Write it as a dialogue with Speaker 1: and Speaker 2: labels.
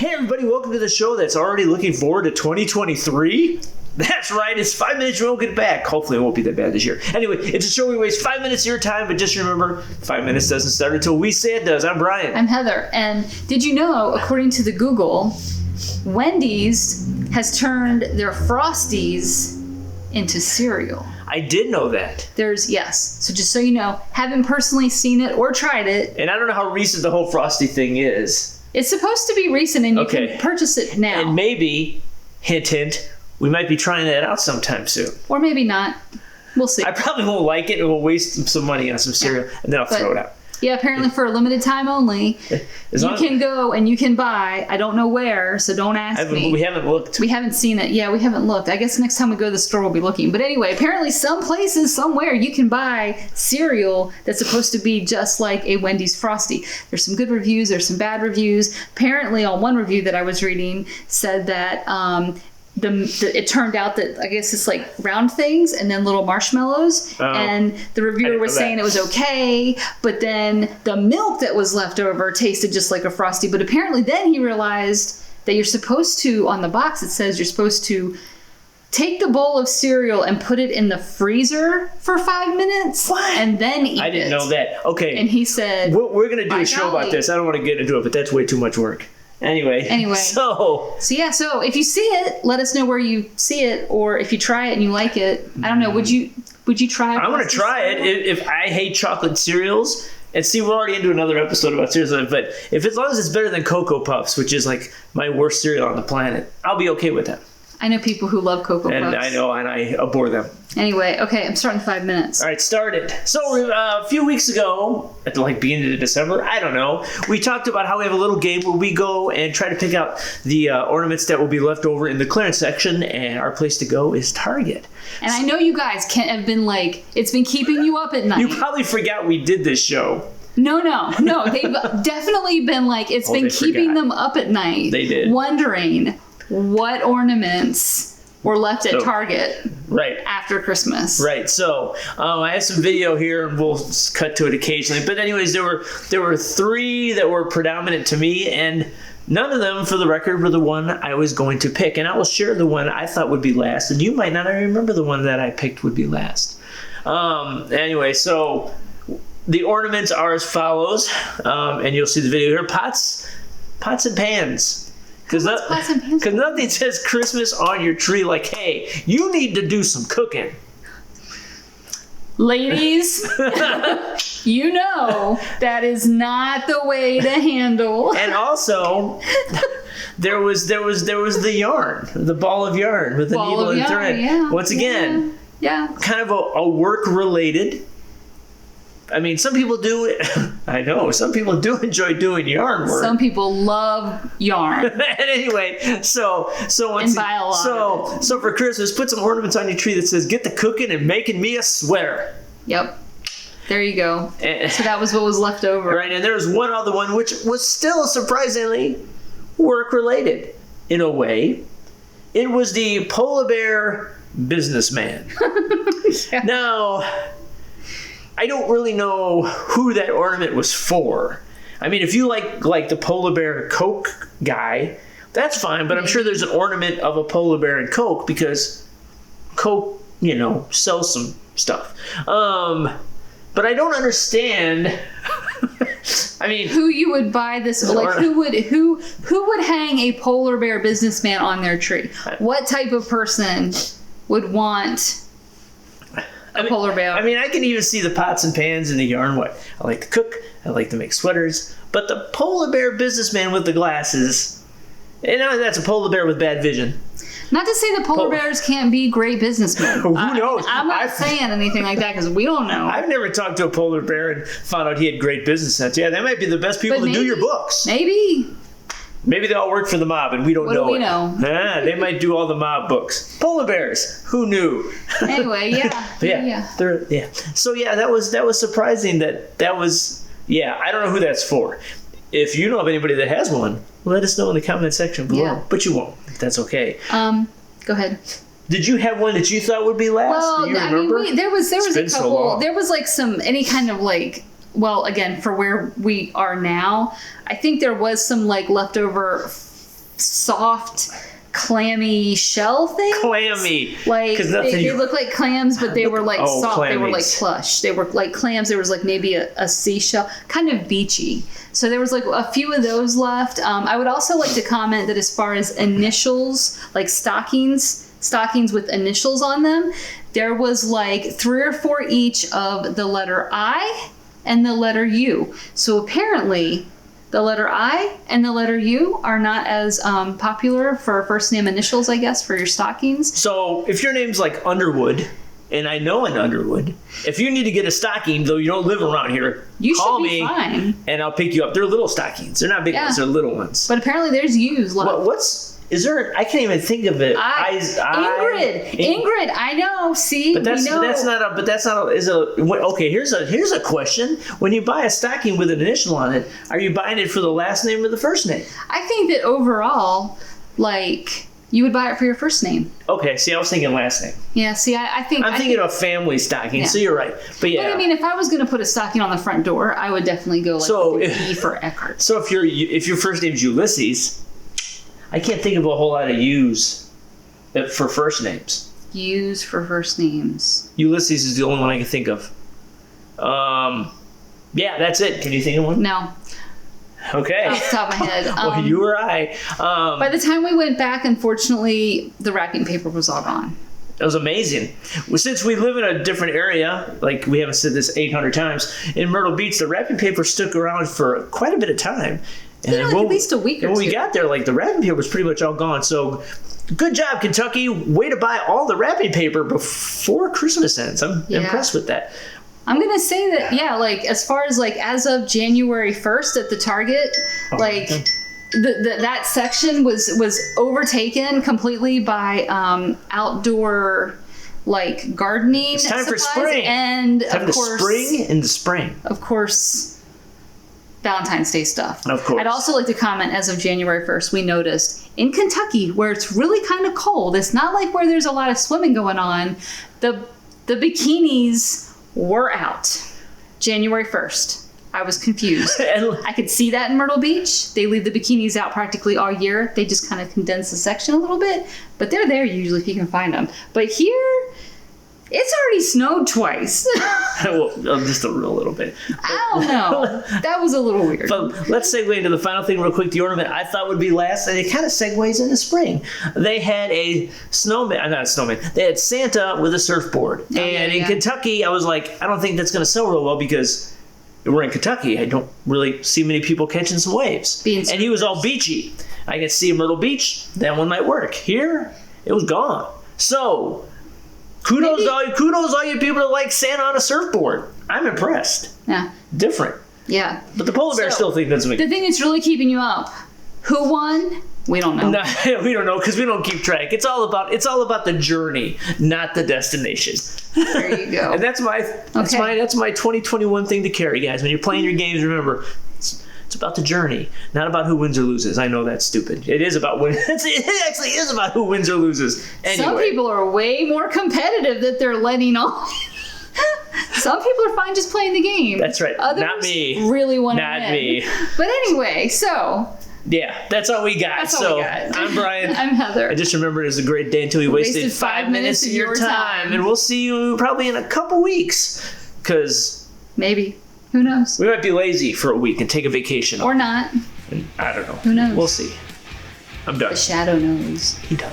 Speaker 1: Hey everybody, welcome to the show that's already looking forward to 2023. That's right, it's 5 minutes, you won't get back. Hopefully it won't be that bad this year. Anyway, it's a show we waste 5 minutes of your time, but just remember, 5 minutes doesn't start until we say it does. I'm Brian.
Speaker 2: I'm Heather. And did you know, according to the Google, Wendy's has turned their Frosties into cereal?
Speaker 1: I did know that.
Speaker 2: Yes. So just so you know, haven't personally seen it or tried it.
Speaker 1: And I don't know how recent the whole Frosty thing is.
Speaker 2: It's supposed to be recent, and you can purchase it now.
Speaker 1: And maybe, hint, hint, we might be trying that out sometime soon.
Speaker 2: Or maybe not. We'll see.
Speaker 1: I probably won't like it, and we'll waste some money on some cereal, and then I'll throw it out.
Speaker 2: Yeah, apparently for a limited time only, you can go and you can buy. I don't know where, so don't ask me.
Speaker 1: We haven't looked.
Speaker 2: We haven't seen it. Yeah, we haven't looked. I guess next time we go to the store, we'll be looking. But anyway, apparently some places, somewhere, you can buy cereal that's supposed to be just like a Wendy's Frosty. There's some good reviews. There's some bad reviews. Apparently, on one review that I was reading, said that it turned out that I guess it's like round things and then little marshmallows, and the reviewer was saying it was okay, but then the milk that was left over tasted just like a Frosty. But apparently then he realized that you're supposed to, on the box it says you're supposed to take the bowl of cereal and put it in the freezer for 5 minutes.
Speaker 1: What?
Speaker 2: And then eat it.
Speaker 1: I didn't know that. Okay.
Speaker 2: And he said,
Speaker 1: we're going to do a show about this. I don't want to get into it, but that's way too much work. Anyway. So
Speaker 2: if you see it, let us know where you see it, or if you try it and you like it. I don't know. Would you try it?
Speaker 1: I want to try it. If I hate chocolate cereals, and see, we're already into another episode about cereals, but as long as it's better than Cocoa Puffs, which is like my worst cereal on the planet, I'll be okay with that.
Speaker 2: I know people who love Cocoa Puffs.
Speaker 1: And I know, and I abhor them.
Speaker 2: Anyway, okay, I'm starting 5 minutes.
Speaker 1: All right, start it. So a few weeks ago, at the beginning of December, I don't know, we talked about how we have a little game where we go and try to pick out the ornaments that will be left over in the clearance section, and our place to go is Target.
Speaker 2: And I know you guys have been it's been keeping you up at night.
Speaker 1: You probably forgot we did this show.
Speaker 2: No. They've definitely been it's been keeping them up at night.
Speaker 1: They did.
Speaker 2: Wondering what ornaments were left at Target after Christmas.
Speaker 1: Right. So I have some video here, and we'll cut to it occasionally. But anyways, there were three that were predominant to me, and none of them, for the record, were the one I was going to pick. And I will share the one I thought would be last, and you might not remember the one that I picked would be last. Anyway, so the ornaments are as follows, and you'll see the video here. Pots and pans. Because nothing says Christmas on your tree like, hey, you need to do some cooking.
Speaker 2: Ladies, you know that is not the way to handle.
Speaker 1: And also, there was the yarn, the ball of yarn with the needle and thread.
Speaker 2: Yeah.
Speaker 1: Once again, kind of a work-related. I mean, some people do it. I know. Some people do enjoy doing yarn work.
Speaker 2: Some people love yarn.
Speaker 1: And anyway, so for Christmas, put some ornaments on your tree that says, "Get the cooking and making me a sweater."
Speaker 2: Yep. There you go. So that was what was left over.
Speaker 1: Right, and there was one other one which was still surprisingly work-related in a way. It was the polar bear businessman.
Speaker 2: Yeah.
Speaker 1: Now, I don't really know who that ornament was for. I mean, if you like the polar bear Coke guy, that's fine, but I'm sure there's an ornament of a polar bear and Coke because Coke, sells some stuff. But I don't understand. I mean,
Speaker 2: who you would buy this? Who would hang a polar bear businessman on their tree? What type of person would want a polar bear?
Speaker 1: I mean, I can even see the pots and pans and the yarn. I like to cook. I like to make sweaters. But the polar bear businessman with the glasses, that's a polar bear with bad vision.
Speaker 2: Not to say that polar bears can't be great businessmen.
Speaker 1: Who knows?
Speaker 2: I'm not saying anything like that because we don't know.
Speaker 1: I've never talked to a polar bear and found out he had great business sense. Yeah, they might be the best people to do your books.
Speaker 2: Maybe
Speaker 1: they all work for the mob and we don't know it.
Speaker 2: What do we know?
Speaker 1: They might do all the mob books. Polar bears. Who knew?
Speaker 2: Anyway, yeah.
Speaker 1: So that was surprising that was, I don't know who that's for. If you know of anybody that has one, let us know in the comment section below. Yeah. But you won't. That's okay.
Speaker 2: Go ahead.
Speaker 1: Did you have one that you thought would be last?
Speaker 2: Well,
Speaker 1: Do you remember?
Speaker 2: I mean, there was a couple.
Speaker 1: So
Speaker 2: there was any kind of again, for where we are now, I think there was some leftover soft, clammy shell thing.
Speaker 1: Clammy.
Speaker 2: Like they look like clams, but they were like soft.
Speaker 1: Clammies.
Speaker 2: They were like plush. They were like clams. There was like maybe a seashell, kind of beachy. So there was like a few of those left. I would also like to comment that as far as initials, like stockings with initials on them, there was like 3 or 4 each of the letter I and the letter U. So apparently the letter I and the letter U are not as popular for first name initials, I guess, for your stockings.
Speaker 1: So if your name's like Underwood, and I know an Underwood, if you need to get a stocking, though you don't live around here, call me
Speaker 2: fine.
Speaker 1: And I'll pick you up. They're little stockings. They're not big ones. They're little ones.
Speaker 2: But apparently there's U's left.
Speaker 1: I can't even think of it.
Speaker 2: Ingrid, I know. See,
Speaker 1: but that's
Speaker 2: we know.
Speaker 1: Okay, here's a question. When you buy a stocking with an initial on it, are you buying it for the last name or the first name?
Speaker 2: I think that overall, like, you would buy it for your first name.
Speaker 1: Okay, see, I was thinking last name.
Speaker 2: Yeah, see, I'm
Speaker 1: thinking of family stocking, so you're right. But yeah.
Speaker 2: But I mean, if I was going to put a stocking on the front door, I would definitely go with E for Eckhart.
Speaker 1: So if your first name's Ulysses, I can't think of a whole lot of U's for first names.
Speaker 2: U's for first names.
Speaker 1: Ulysses is the only one I can think of. Yeah, that's it. Can you think of one?
Speaker 2: No.
Speaker 1: Okay.
Speaker 2: Off the top of my head.
Speaker 1: Well, you or I.
Speaker 2: By the time we went back, unfortunately, the wrapping paper was all gone.
Speaker 1: It was amazing. Well, since we live in a different area, like we haven't said this 800 times, in Myrtle Beach, the wrapping paper stuck around for quite a bit of time. And
Speaker 2: at least a week or two.
Speaker 1: When we got there, like the wrapping paper was pretty much all gone. So good job, Kentucky. Way to buy all the wrapping paper before Christmas ends. I'm impressed with that.
Speaker 2: I'm going to say that, like as far as like as of January 1st at the Target, that section was overtaken completely by outdoor like gardening.
Speaker 1: It's time for spring.
Speaker 2: And
Speaker 1: time
Speaker 2: of course,
Speaker 1: spring in the spring.
Speaker 2: Of course, Valentine's Day stuff.
Speaker 1: Of course.
Speaker 2: I'd also like to comment, as of January 1st, we noticed in Kentucky, where it's really kind of cold, it's not like where there's a lot of swimming going on, the bikinis were out. January 1st. I was confused. I could see that in Myrtle Beach. They leave the bikinis out practically all year. They just kind of condense the section a little bit, but they're there usually if you can find them. But here, it's already snowed twice.
Speaker 1: Well, just a little bit.
Speaker 2: I don't know. That was a little weird.
Speaker 1: But let's segue into the final thing real quick. The ornament I thought would be last, and it kind of segues into spring. They had a snowman, not a snowman. They had Santa with a surfboard. In Kentucky, I was like, I don't think that's going to sell real well because we're in Kentucky. I don't really see many people catching some waves. And he was all beachy. I can see Myrtle Beach. That one might work. Here, it was gone. So kudos all you people that like Santa on a surfboard. I'm impressed.
Speaker 2: Yeah.
Speaker 1: Different.
Speaker 2: Yeah.
Speaker 1: But the polar bear still think that's me.
Speaker 2: The thing that's really keeping you up, who won? We don't know.
Speaker 1: No, we don't know because we don't keep track. It's all about the journey, not the destination.
Speaker 2: There you go.
Speaker 1: And that's my 2021 thing to carry, guys. When you're playing your games, remember it's about the journey, not about who wins or loses. I know that's stupid. It is about win. It actually is about who wins or loses. Anyway.
Speaker 2: Some people are way more competitive that they're letting on. Some people are fine just playing the game.
Speaker 1: That's right.
Speaker 2: Others
Speaker 1: not me.
Speaker 2: Really want to
Speaker 1: win.
Speaker 2: Not
Speaker 1: me.
Speaker 2: But anyway, so.
Speaker 1: Yeah, that's all we got. I'm Brian.
Speaker 2: I'm Heather.
Speaker 1: I just remembered it was a great day until we wasted 5 minutes of your time. And we'll see you probably in a couple weeks. Because
Speaker 2: maybe. Who knows?
Speaker 1: We might be lazy for a week and take a vacation.
Speaker 2: Or not.
Speaker 1: I don't know.
Speaker 2: Who knows?
Speaker 1: We'll see. I'm done.
Speaker 2: The shadow knows.
Speaker 1: He does.